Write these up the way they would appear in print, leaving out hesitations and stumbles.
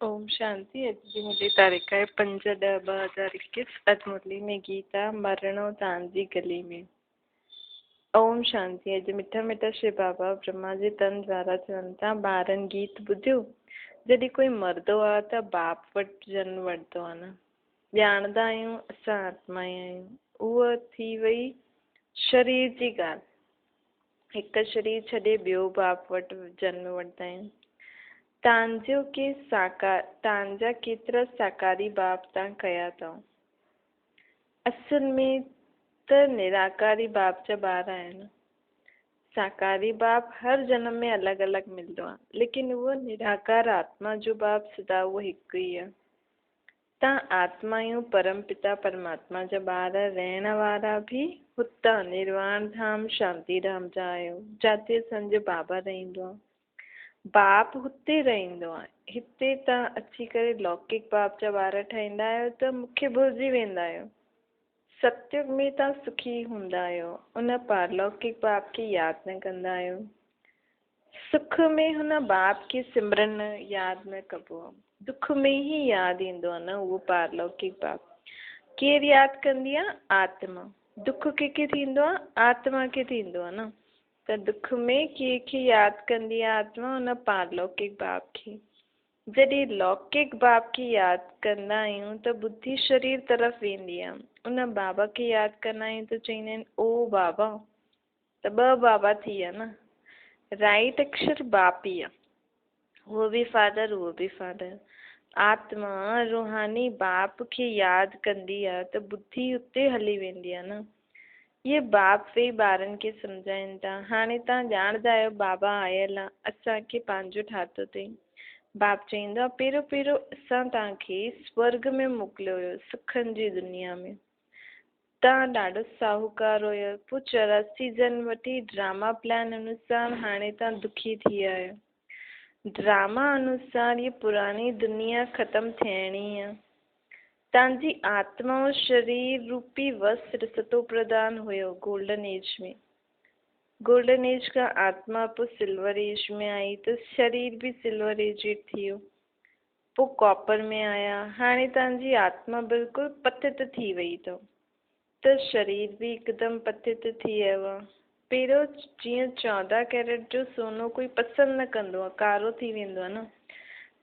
ओम शांति। अॼु जी मुंहिंजी तारीख़ आहे 5/10/2021। अॼु मुरली में गीत आहे मरणो तव्हांजी गली में। ओम शांति। अॼु मिठा मिठा श्री बाबा ब्रह्मा जे तन द्वारा चवनि था, ॿारनि गीत ॿुधियो, जॾहिं कोई मरंदो आहे त बाप वटि जनम वठंदो आहे न। ॼाणंदा आहियूं असां आत्मा ई आहियूं। उहा थी वई शरीर जी ॻाल्हि। हिकु शरीर छॾे ॿियो बाप वटि जनम वठंदा आहियूं। तव्हांजा केतिरा साकारी बाप तव्हां कया अथव। असुल में त निराकारी बाप जा ॿार आहिनि। साकारी बाप हर जन्म में अलॻि अलॻि मिलंदो आहे, लेकिन उहो निराकार आत्मा जो बाप सदा उहो हिकु ई आहे। तव्हां आत्मा आहियूं, परम पिता परमात्मा जा ॿार, रहण वारा बि हुतां निर्वाण धाम शांति धाम जा आहियो, जिते असांजो बाबा रहंदो आहे। बाप हुते रहंदो आहे। हिते तव्हां अची करे लौकिक बाप जा ॿार ठहींदा आहियो त मूंखे भुलिजी वेंदा आहियो। सत्युग में तव्हां सुखी हूंदा आहियो, उन पारलौकिक बाप खे यादि न कंदा आहियो। सुख में हुन बाप खे सिमरन यादि न कबो आहे। दुख में ई यादि ईंदो आहे न उहो पारलौकिक बाप। केरु यादि कंदी आहे? आत्मा। दुख कंहिंखे थींदो आहे? आत्मा खे थींदो आहे न। त दुख में कंहिंखे यादि कंदी आहे आत्मा? उन पारलौकिक बाप खे। जॾहिं लौकिक बाप खे यादि कंदा आहियूं त बुद्धि शरीर तरफ़ वेंदी आहे। उन बाबा खे यादि कंदा आहियूं त चवंदा आहिनि ओ बाबा। त ॿ बाबा थी विया न। राइट अक्षर बाप ई आहे, उहो बि फादर, उहो बि फादर। आत्मा रूहानी बाप खे यादि कंदी आहे त बुद्धि उते हली वेंदी आहे न। इहे बाप वेही ॿारनि खे सम्झाइनि था। हाणे तव्हां ॼाणंदा आहियो बाबा आयल आहे, असांखे पंहिंजो ठातो अथई। बाप चवंदो आहे पहिरियों पहिरियों असां तव्हांखे स्वर्ग में मोकिलियो हुयो, सुखनि जी दुनिया में। तव्हां ॾाढो साहूकार हुयो, पोइ 84 जन्म वठी ड्रामा प्लान अनुसार हाणे तव्हां दुखी थी विया आहियो। ड्रामा अनुसार ये पुरानी दुनिया ख़त्म थियणी आहे। तव्हांजी आत्मा और शरीर रूपी वस्त्र सतो प्रदान हुयो गोल्डन एज में। गोल्डन एज खां आत्मा पोइ सिल्वर एज में आई त शरीर बि सिल्वर एज थी वियो। पोइ कॉपर में आया। हाणे तव्हांजी आत्मा बिल्कुलु पतित थी वई अथव, त शरीर बि हिकदमि पतित थी वियो आहे। पहिरियों जीअं 14 कैरेट जो सोनो कोई पसंदि न कंदो आहे, कारो थी वेंदो आहे न।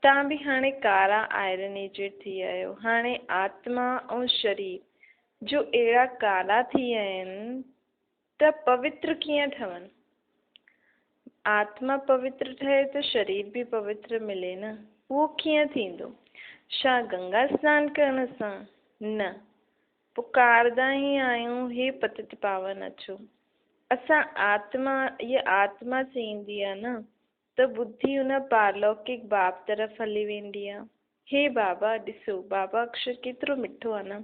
तव्हां बि हाणे कारा आयरन एजेड थी विया आहियो। हाणे आत्मा ऐं शरीर जो अहिड़ा कारा थी विया आहिनि त पवित्र कीअं ठहनि। आत्मा पवित्र ठहे त शरीर बि पवित्र मिले न। उहो कीअं थींदो? छा गंगा सनानु करण सां? न। पुकारदा ई आहियूं हे पतित पावन अचो। असां आत्मा, इहा आत्मा चईंदी आहे न त बुद्धि हुन पारलौकिक बाप तरफ़ हली वेंदी आहे। हे बाबा ॾिसो, बाबा अक्षर केतिरो मिठो आहे न।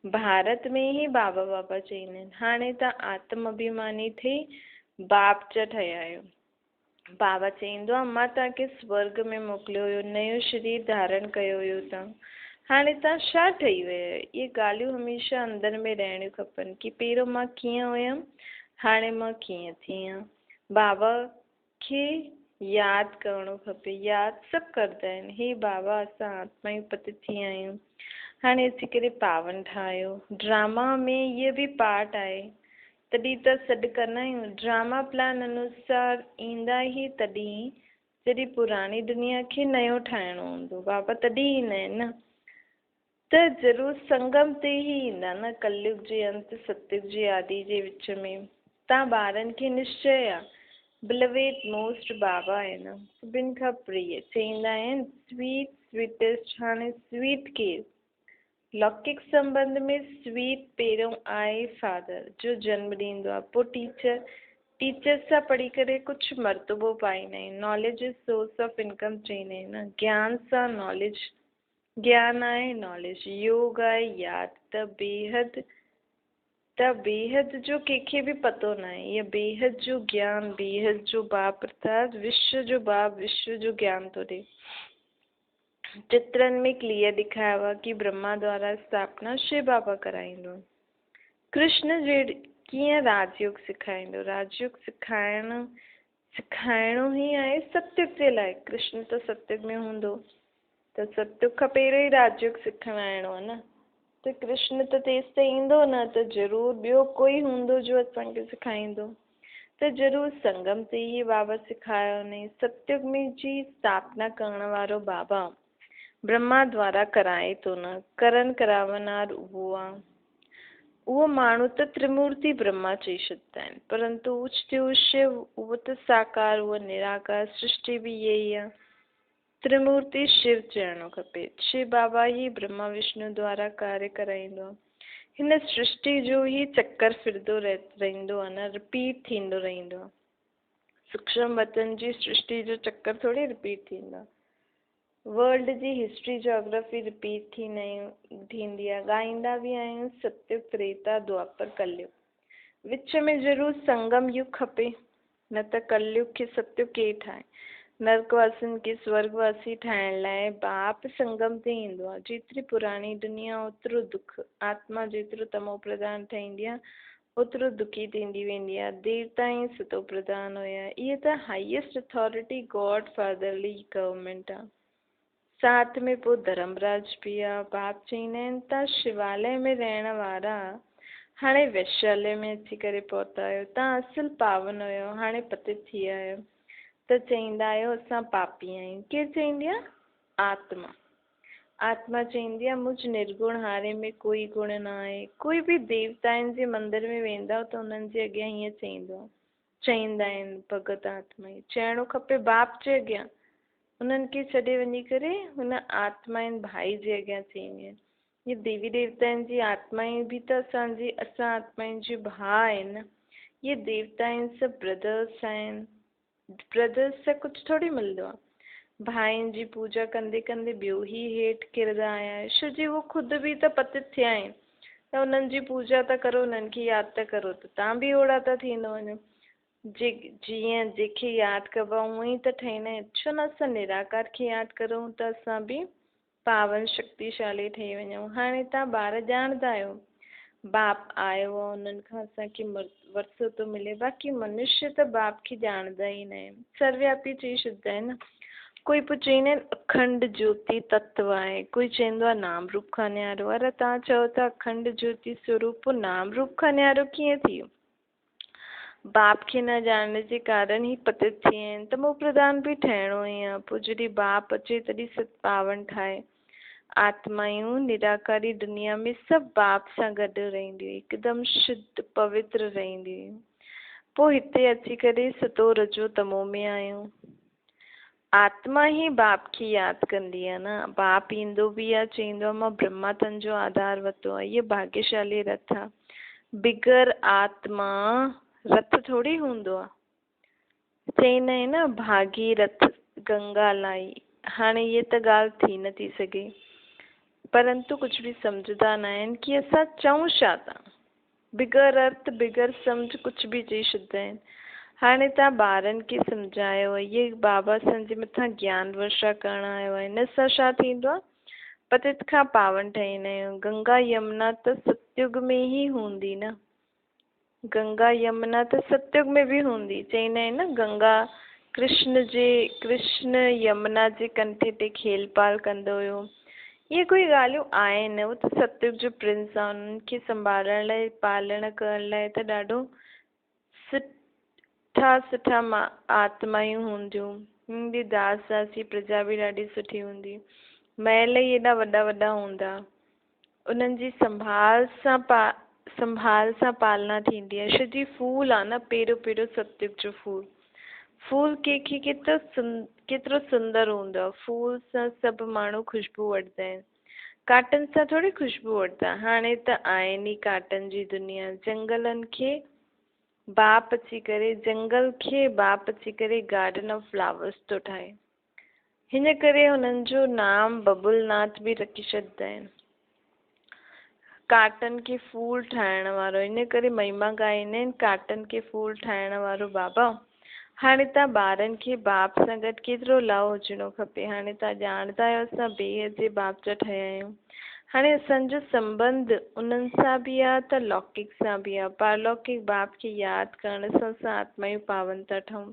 भारत में ई बाबा बाबा चईंदा आहिनि। हाणे तव्हां आत्म अभिमानी थी बाप जा ठहिया आहियो। बाबा चईंदो आहे मां तव्हांखे स्वर्ग में मोकिलियो हुयो, नयो शरीर धारण कयो हुयो तव्हां। हाणे तव्हां छा ठही विया आहियो? इहे ॻाल्हियूं हमेशह अंदरि में रहणियूं खपनि कि पहिरियों मां कीअं हुयमि, हाणे मां कीअं थी आहियां। बाबा खे यादि करणो खपे। यादि सभु कंदा आहिनि। हे बाबा असां आत्मा ई पतित थी विया आहियूं, हाणे अची करे पावन ठाहियो। ड्रामा में इहे बि पार्ट आहे, तॾहिं त सॾु कंदा आहियूं। ड्रामा प्लान अनुसार ईंदा ई तॾहिं जॾहिं पुराणी दुनिया खे नयो ठाहिणो हूंदो। बाबा तॾहिं ईंदा आहिनि न। त ज़रूरु संगम ते ई ईंदा न। कलयुग जे अंत सतयुग जे आदि जे विच में। तव्हां ॿारनि खे निश्चय आहे बिलवेड मोस्ट बाबा आहे न, सभिनि खां प्रिय। चईंदा आहिनि स्वीट स्वीटेस्ट। हाणे स्वीट केरु? लौकिक संबंध में स्वीट पहिरियों आहे फादर जो जन्म ॾींदो आहे, पोइ टीचर। टीचर सां पढ़ी करे कुझु मर्तबो पाईंदा आहिनि। Knowledge is source of income चईंदा आहिनि न। ज्ञान सां नॉलेज, ज्ञान आहे नॉलेज। योग आहे यादि। त बेहद जो कंहिंखे बि पतो न आहे। इहा बेहद जो ज्ञान, बेहद जो बाप अर्थात विश्व जो बाप विश्व जो ज्ञान थो ॾे। चित्रनि में क्लियर ॾेखारियो आहे कि ब्रह्मा द्वारा स्थापना शिव बाबा कराईंदो। कृष्ण कीअं राजयोग सेखारींदो? राजयोग सिखाइणो ई आहे सत्युग जे लाइ। कृष्ण त सत्युग में हूंदो त सतयुग खां पहिरियों ई राजयोग सिखाइणो आहे न। त कृष्ण त तेसि ताईं ईंदो न, त ज़रूरु ॿियो कोई हूंदो जो असांखे सेखारींदो। त ज़रूरु संगम ते ई बाबा सिखायो ने। सतयुग में जी स्थापना करण वारो बाबा ब्रह्मा द्वारा कराए थो न, करण करावनार उहो आहे। उहो माण्हू त त्रिमूर्ति ब्रह्मा चई छॾींदा आहिनि, परंतु शिव उहो त साकार, उहो निराकार, सृष्टि बि इहे ई आहे। त्रिमूर्ति शिव चइणो खपे। शिव बाबा ही ब्रह्मा विष्णु द्वारा कार्य कराईंदो आहे। हिन सृष्टि जो ही चक्कर फिरंदो रहंदो आहे न, रिपीट थींदो रहंदो आहे। सूक्ष्म वतन जी सृष्टि जो चक्कर थोड़ी रिपीट थींदो आहे। वर्ल्ड जी हिस्ट्री जोग्राफी रिपीट थींदी आहे। ॻाईंदा बि आहियूं सतयुग त्रेता द्वापर कलयुग। विच में ज़रूरु संगम युग खपे, न त कलयुग खे सतयुग केरु ठाहे। नरकवासियुनि खे स्वर्गवासी ठाहिण लाइ बाप संगम ते ईंदो आहे। जेतिरी पुराणी दुनिया ओतिरो दुख, आत्मा जेतिरो तमो प्रधान ठहींदी आहे ओतिरो दुखी थींदी वेंदी आहे। देवता ई सतो प्रधान हुया। इहे त highest authority God fatherly government आहे। साथ में पोइ धर्मराज भी आहे। बाप चईंदा आहिनि तव्हां शिवालय में रहण वारा हाणे वैश्यालय में अची करे पहुता आहियो। तव्हां असुल पावन हुयो, हाणे पतित थी विया आहियो। त चईंदा आहियो असां पापी आहियूं। केरु चईंदी आहे? आत्मा। आत्मा चईंदी आहे मुझ निर्गुण हारे में कोई गुण न आहे। कोई बि देवताउनि जे मंदर में वेंदा त उन्हनि जे अॻियां हीअं चईंदा आहिनि भगत आत्मा ई। चइणो खपे बाप जे अॻियां। उन्हनि खे छॾे वञी करे हुन आत्माउनि भाई जे अॻियां चईंदी आहिनि। ये देवी देवताउनि जी आत्माएं बि त असां आत्माउनि जी भाउ आहिनि। ये देवताउनि सभु ब्रदर्स आहिनि। ब्रदर्स सां कुझु थोड़ी मिलंदो आहे। भाइनि जी पूजा कंदे कंदे ॿियो ई हेठि किरंदा आया आहे। छो जी उहो ख़ुदि बि त पतित थिया आहिनि। त उन्हनि जी पूजा था करो, उन्हनि खे यादि था करो, त तव्हां बि ओड़ा था थींदा वञो। जीअं जंहिंखे यादि कबो उअं ई त ठहींदा आहिनि। छो न असां निराकार खे यादि करूं त असां बि पावन शक्तिशाली ठही वञूं। हाणे तव्हां ॿार ॼाणंदा आहियो बाप आयो आहे, उन्हनि खां असांखे वरसो थो मिले। बाक़ी मनुष्य त बाप खे ॼाणंदा ई न आहिनि। सर्वव्यापी चई छॾींदा आहिनि न। कोई पोइ चईंदा आहिनि अखंड ज्योति तत्व आहे, कोई चईंदो आहे नाम रूप खां न्यारो। अरे तव्हां चओ था अखंड ज्योति स्वरूप, पोइ नाम रूप खां न्यारो कीअं थी वियो? बाप खे न ॼाणण जे कारण ई पतित थी विया आहिनि। तमो प्रधान बि ठहिणो ई आहे। पोइ जॾहिं बाप अचे तॾहिं सत पावन ठाहे। आत्मायूं निराकारी दुनिया में सभु बाप सां गॾु रहंदियूं, हिकदमि शुद्ध पवित्र रहंदियूं। पोइ हिते अची करे सतो रजो तमो में आहियूं। आत्मा ही बाप खे यादि कंदी आहे न। बाप ईंदो बि आहे, चईंदो आहे मां ब्रह्मा तन जो आधार वरितो आहे। इहे भाग्यशाली रथ आहे। बिगर आत्मा रथ थोड़ी हूंदो आहे। चईंदा आहिनि न भागीरथ गंगा लाई। हाणे इहे त ॻाल्हि थी नथी सघे, परंतु कुझु बि सम्झदा न आहिनि कि असां चऊं छा था। बिगर अर्थ बिगर सम्झ कुझु बि चई छॾींदा आहिनि। हाणे तव्हां ॿारनि खे सम्झायो, इहे बाबा असांजे मथां ज्ञान वर्षा करण आयो आहे। हिन सां छा थींदो आहे? पतित खां पावन ठहींदा आहियूं। गंगा यमुना त सतयुग में ई हूंदी न। गंगा यमुना त सतयुग में बि हूंदी। चईंदा आहिनि न गंगा कृष्ण यमुना जे कंठे ते खेल पाल कंदो हुयो। इहे कोई ॻाल्हियूं आहिनि। उहो त सतयुग जो प्रिंस आहे। उन्हनि खे संभालण लाइ पालण करण लाइ त ॾाढो सुठा आत्मायूं हूंदियूं। हुनजी दास दासी प्रजा बि ॾाढी सुठी हूंदी। महल ई एॾा वॾा वॾा हूंदा। उन्हनि जी संभाल सां पालना थींदी आहे। छो जी फूल आहे न, पहिरियों सतयुग जो फूल कंहिंखे केतिरो सुंदर हूंदो आहे। फूल सां सभु माण्हू ख़ुशबू वठंदा आहिनि। काटन सां थोड़ी ख़ुशबू वठंदा। हाणे त आहिनि ई काटन जी दुनिया। जंगल खे बाप अची करे गार्डन ऑफ फ्लावर्स थो ठाहे। हिन करे हुननि जो नाम बबुलनाथ बि रखी छॾींदा आहिनि। काटन खे फूल ठाहिण वारो, इन करे महिमा ॻाईंदा आहिनि काटन खे फूल ठाहिण वारो बाबा। हाणे तव्हां ॿारनि खे बाप सां गॾु केतिरो लाओ हुजणो खपे। हाणे तव्हां ॼाणंदा आहियो असां ॿिए जे बाप जा ठहिया आहियूं। हाणे असांजो संबंध उन्हनि सां बि आहे त लौकिक सां बि आहे। पारलौकिक बाप खे यादि करण सां असां आत्मा जूं पावन था ठहूं।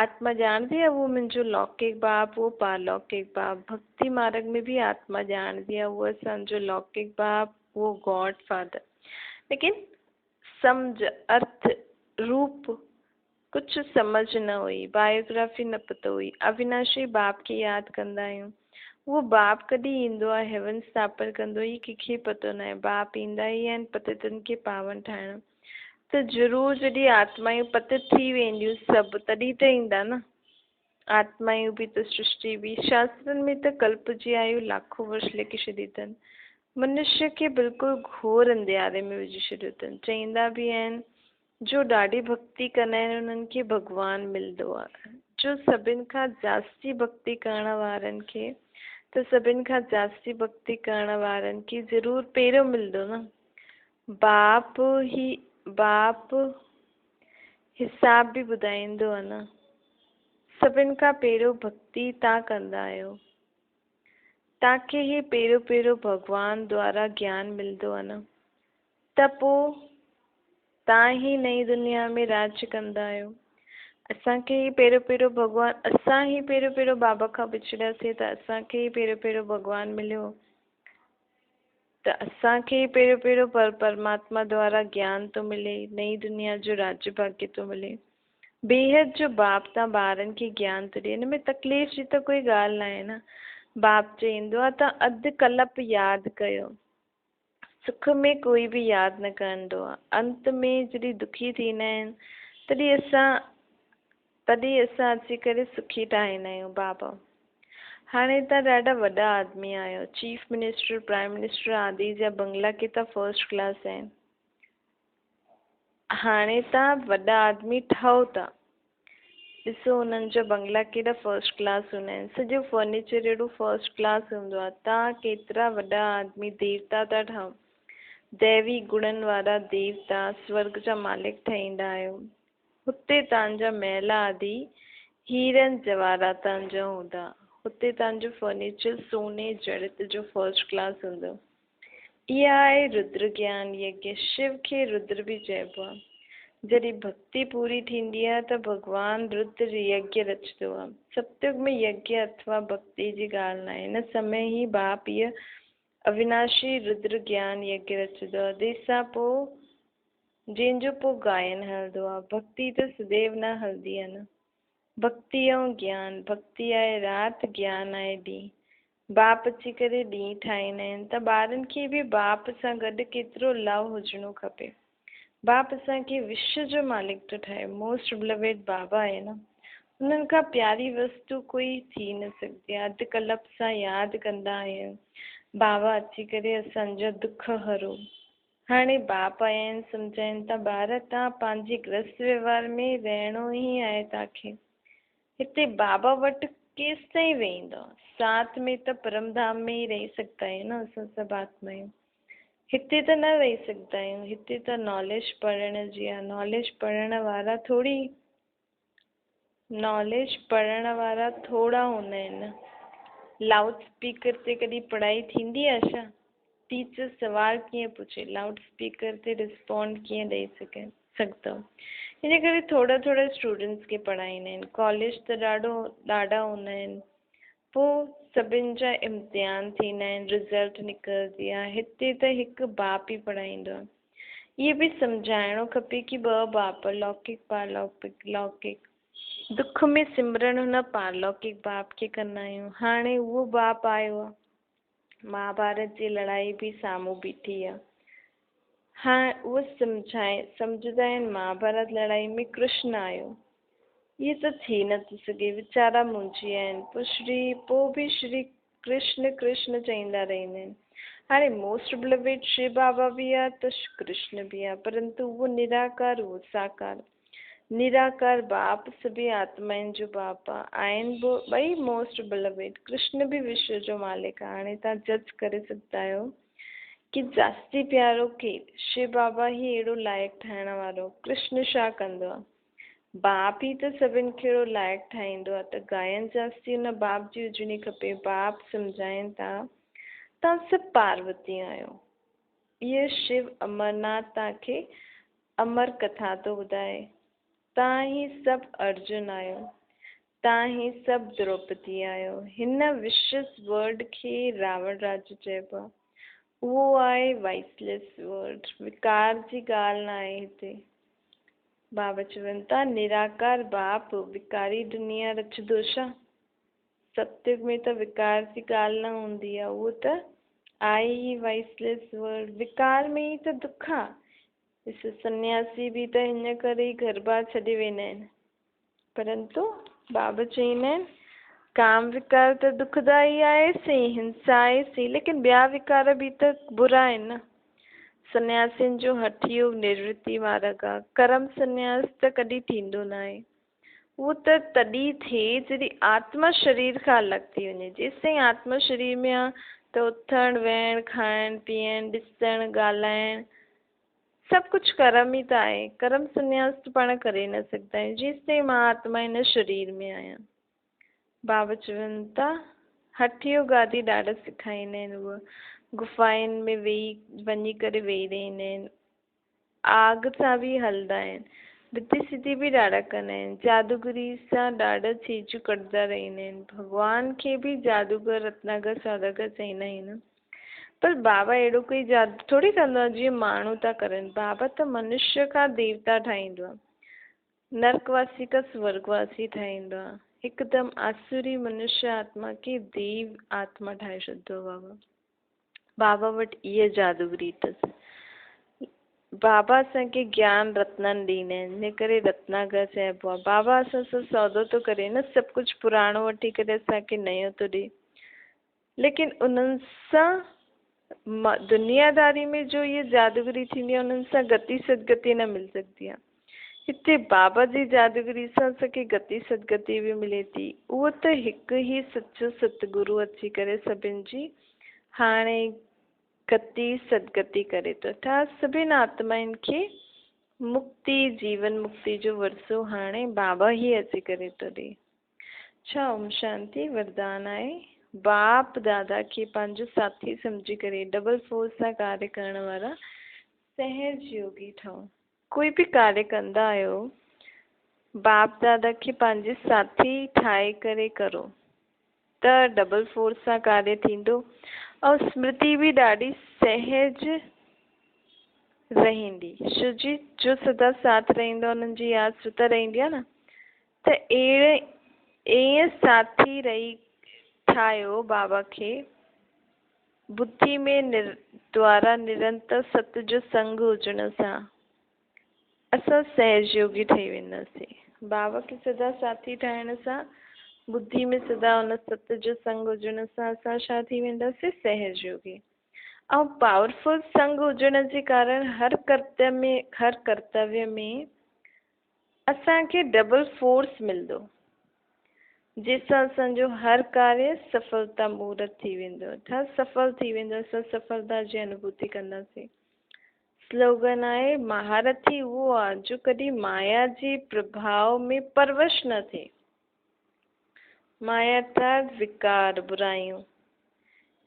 आत्मा ॼाणदी आहे उहो मुंहिंजो लौकिक बाप, उहो पारलौकिक बाप। भक्ति मार्ग में भी आत्मा ॼाणदी आहे उहो असांजो लौकिक बाप, वो गॉड फादर। लेकिन समझ, अर्थ, रूप कुछ समझ न हुई, बायोग्राफी न पतो हुई। अविनाशी बाप खे यादि कंदा आहियूं। वो बाप कॾहिं ईंदो आहे हेवन स्थापन कंदो, ई कंहिंखे पतो न आहे। बाप ईंदा ई आहिनि पतितनि खे पावन ठाहिण। त ज़रूरु जॾहिं आत्मायूं पतित थी वेंदियूं सभु, तॾहिं त ईंदा न। आत्मायूं बि त सृष्टि बि। शास्त्रनि में त कल्प जी आयु लाखों वर्ष लिखी छॾी अथनि। मनुष्य खे बिल्कुलु घोर अंधियारे में विझी छॾियो अथनि। चईंदा बि आहिनि जो ॾाढी भक्ति कंदा आहिनि उन्हनि खे भॻवानु मिलंदो आहे। जो सभिनि खां जास्ती भक्ति करण वारनि खे त सभिनि खां जास्ती भक्ति करण वारनि खे ज़रूरु पहिरियों मिलंदो न। बाप हिसाब बि ॿुधाईंदो आहे न। सभिनि खां पहिरियों भक्ति तव्हां कंदा आहियो, तव्हांखे ही पहिरियों पहिरियों भॻवान द्वारा ज्ञान मिलंदो आहे न। त पोइ तव्हां ही नई दुनिया में राज कंदा आहियो। असांखे ही पहिरियों पहिरियों भॻवान, असां ही पहिरियों पहिरियों बाबा खां विछड़ियासीं त असांखे ही पहिरियों पहिरियों भॻवान मिलियो। त असांखे ही पहिरियों पहिरियों परमात्मा द्वारा ज्ञान तो मिले, नई दुनिया जो राज्य भाग्य तो मिले। बेहद जो बाप तव्हां ॿारनि खे ज्ञान तो ॾिए, हिन में तकलीफ़ जी त कोई ॻाल्हि न आहे न। बाप चईंदो आहे त अधु कल्प यादि कयो। सुख में कोई भी यादि न कंदो आहे। अंत में जॾहिं दुखी थींदा आहिनि तॾहिं असां अची करे सुखी ठाहींदा आहियूं बाबा। हाणे तव्हां ॾाढा वॾा आदमी आहियो, चीफ मिनिस्टर, प्राइम मिनिस्टर आदि जा बंगला केतिरा फर्स्ट क्लास आहिनि। हाणे तव्हां वॾा आदमी ठहो था, ॾिसो उन्हनि जा बंगला केॾा फर्स्ट क्लास हूंदा आहिनि। सॼो फर्नीचर एॾो फर्स्ट क्लास हूंदो आहे। तव्हां केतिरा वॾा आदमी देवता था ठहो, दैवी गुणनि वारा देवता, स्वर्ग जा मालिक ठहींदा आहियो। हुते तव्हांजा महल आदि हीरनि जवाहरातनि जा हूंदा। हुते तव्हांजो फर्नीचर सोने जड़ित जो फर्स्ट क्लास हूंदो। इहा आहे रुद्र ज्ञान यज्ञ। शिव खे रुद्र बि चइबो आहे। जॾहिं भक्ति पूरी थींदी आहे त भॻवानु रुद्र यज्ञ रचंदो आहे। सतयुग में यज्ञ अथवा भक्ति जी ॻाल्हि न आहे। हिन समय ही बाप इह अविनाशी रुद्र ज्ञान यज्ञ रचंदो आहे, जंहिंसां पोइ जंहिंजो पोइ गायन हलंदो आहे। भक्ति त सदैव न हलंदी आहे न। भक्ति ऐं ज्ञान, भक्ति आहे राति, ज्ञान आहे ॾींहुं। बाप अची करे ॾींहुं ठाहींदा आहिनि त ॿारनि खे बि बाप सां गॾु केतिरो लव हुजणो खपे। बाप असांखे विश्व जो मालिक तो ठाहे। मोस्ट बिलवेड बाबा आहे न। उन्हनि खां प्यारी वस्तु कोई थी न सघंदी आहे। अधु कल्प सां यादि कंदा आहियूं बाबा अची करे असांजा दुख हरू। हाणे बाप आया आहिनि, सम्झाइनि था ॿार तव्हां पंहिंजे गृहस्थ व्यवहार में रहणो ई आहे। तव्हांखे हिते बाबा वटि केसि ताईं वेहींदो। साथ में त परमधाम में ई रही सघंदा आहियूं न असां सभु आत्मायूं। हिते त न रही सघंदा आहियूं। हिते त नॉलेज पढ़ण जी आहे। नॉलेज पढ़ण वारा थोड़ा हूंदा आहिनि। लाउड स्पीकर ते कॾहिं पढ़ाई थींदी आहे छा? टीचर सवाल कीअं पुछे, लाउड स्पीकर ते रिस्पॉन्ड कीअं ॾेई सघंदव। हिन करे थोड़ा थोड़ा स्टूडेंट्स खे पढ़ाईंदा आहिनि। कॉलेज त ॾाढा हूंदा आहिनि। पोइ सभिनि जा इम्तिहान थींदा आहिनि, रिज़ल्ट निकिरंदी आहे। हिते त हिकु बाप ई पढ़ाईंदो आहे। इहे बि सम्झाइणो खपे कि ॿ बाप, लौकिक पारलौकिक। लौकिक दुख में सिमरन हुन पारलौकिक बाप खे कंदा आहियूं। हाणे उहो बाप आयो आहे। महाभारत जी लड़ाई बि साम्हूं बीठी आहे। हाँ उहो सम्झंदा आहिनि महाभारत लड़ाई में कृष्ण आयो। ये त थी नथो सघे, वीचारा मुंझी विया आहिनि। पोइ बि श्री कृष्ण कृष्ण चईंदा रहंदा आहिनि। हाणे मोस्ट बिलवेड शिव बाबा बि आहे त कृष्ण बि आहे, परंतु उहो निराकार, उहो साकार। निराकार बाप सभी आत्माउनि जो बाप आहिनि ॿई मोस्ट बिलवेड। कृष्ण बि विश्व जो मालिक आहे। हाणे तव्हां जज करे सघंदा आहियो कि जास्ती प्यारो केरु? शिव बाबा ही अहिड़ो लाइक़ु ठाहिण वारो। कृष्ण छा कंदो आहे? बाप ई त सभिनि खे अहिड़ो लाइक़ु ठाहींदो आहे। त गायन जास्ती हुन बाप जी हुजणी खपे। बाप सम्झाइनि था तव्हां सभु पार्वती आहियो। ये शिव अमरनाथ तव्हांखे अमर कथा थो ॿुधाए। तव्हां ही सभु अर्जुन आहियो, तव्हां ही सभु द्रौपदी आहियो। हिन विशिस वर्ड खे रावण राज्य चइबो आहे। उहो आहे वाइसलेस वर्ड, विकार जी ॻाल्हि न आहे हिते। बाबा चवनि था निराकार बाप विकारी दुनिया रचंदो छा? सत्युग में त विकार जी ॻाल्हि न हूंदी आहे, उहो त आहे ई वाइसलेस वर्ड। विकार में ई त दुख आहे। ॾिस सन्यासी बि त हिन करे ई घर बार छॾे वेंदा आहिनि। परंतु बाबा चईंदा आहिनि काम विकार त दुखदाई आहे सी, हिंसा आहे सी, लेकिन ॿिया विकार बि त बुरा आहिनि न। सन्यासियुनि जो हठ योग निर्वृत्ति मार्ग आहे। कर्म सन्यास त कॾहिं थींदो न आहे। उहो त तॾहिं थिए जॾहिं आत्मा शरीर खां अलॻि थी वञे। जेसिताईं आत्मा शरीर में आहे त उथणु वेहणु खाइणु पीअणु ॾिसणु ॻाल्हाइणु सभु कुझु कर्म ई त आहे। कर्म सन्यास त पाण करे न सघंदा आहियूं जेसिताईं मां आत्मा हिन शरीर में आहियां। बाबा चवनि था हठ योग आदि ॾाढा सेखारींदा आहिनि। उहे गुफ़ाउनि में वञी करे वेही रहंदा आहिनि, आग सां बि हलंदा आहिनि, रिधी सिधी बि ॾाढा कंदा आहिनि, जादूगरी सां ॾाढा चीजूं कढंदा रहंदा आहिनि। भॻवान खे बि जादूगर रत्नागर सौदागर चईंदा आहिनि। पर बाबा अहिड़ो कोई जादू थोरी कंदो आहे जीअं माण्हू था करनि। बाबा त मनुष्य खां देवता ठाहींदो आहे, नरकवासी खां स्वर्गवासी ठाहींदो आहे, हिकदमि आसुरी मनुष्य आत्मा खे देव आत्मा ठाहे छॾंदो बाबा। बाबा वटि इहा जादूगरी अथसि। बाबा असांखे ज्ञान रत्ननि ॾींदा आहिनि, इन करे रत्नागर चइबो आहे। बाबा असां सां सौदो थो करे न, सभु कुझु पुराणो वठी करे असांखे नयो थो ॾिए। लेकिन उन्हनि सां दुनियादारी में जो इहा जादूगरी थींदी आहे उन्हनि सां गति सदगति न मिल सघंदी आहे। हिते बाबा जी जादूगरी सां असांखे गति सदगति बि मिले थी। उहो त हिकु ई सचो सतगुरु अची करे सभिनि जी हाणे गति सदगति करे थो। छा सभिनि आत्माउनि खे मुक्ति जीवन मुक्ति जो वरसो हाणे बाबा ई अची करे थो ॾिए। छा ओम शांति वरदान आहे। बाप दादा खे पंहिंजो साथी सम्झी करे डबल फोर्स सां कार्य करण वारा सहज योगी ठहो। कोई बि कार्य कंदा आहियो बाप दादा खे पंहिंजे साथी ठाहे करे करो त डबल फोर्स सां कार्य थींदो ऐं स्मृति बि ॾाढी सहज रहंदी। छोजी जो सदा साथ रहंदो उन्हनि जी यादि सुता रहंदी आहे न। त ईअं साथी रही ठाहियो बाबा खे बुद्धि में द्वारा निरंतर सत्य जो संग हुजण सां असां सहज योगी ठही वेंदासीं। बाबा खे सदा साथी ठाहिण सां बुद्धि में सदा हुन सत्य जो संग हुजण सां असां छा थी वेंदासीं सहज योगी। ऐं पावरफुल संग हुजण जे कारण हर कर्तव्य में असांखे डबल फोर्स मिलंदो जंहिंसां असांजो हर कार्य सफलता मूर्त थी वेंदो। छा सफल थी वेंदो, असां सफलता जी अनुभूति कंदासीं। स्लोगन आहे महारथी उहो आहे जो कॾहिं माया जे प्रभाव में परवश न थिए। माया अर्थात विकार बुराइयूं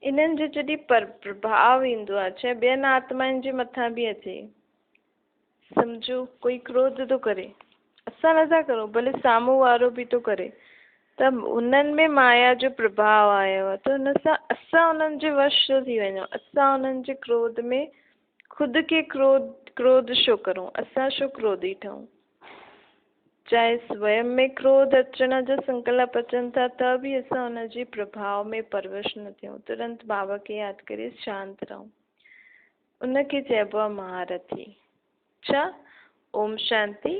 इन्हनि जो जॾहिं प्रभाव ईंदो आहे चाहे ॿियनि आत्माउनि जे मथां बि अचे। सम्झो कोई क्रोध थो करे, असां नथा करूं भले साम्हूं वारो बि थो करे, त उन्हनि में माया जो प्रभाव आयो आहे त हुन सां असां उन्हनि जे वश छो थी वञूं। असां उन्हनि जे क्रोध में ख़ुदि खे क्रोध छो करूं, असां छो क्रोधी ठहूं। चाहे स्वयं में क्रोध अचण जा संकल्प अचनि था त बि असां हुनजे प्रभाव में परवश न थियूं। तुरंत बाबा खे यादि करे शांत रहूं। उनखे चइबो आहे महारथी। छा ओम शांति।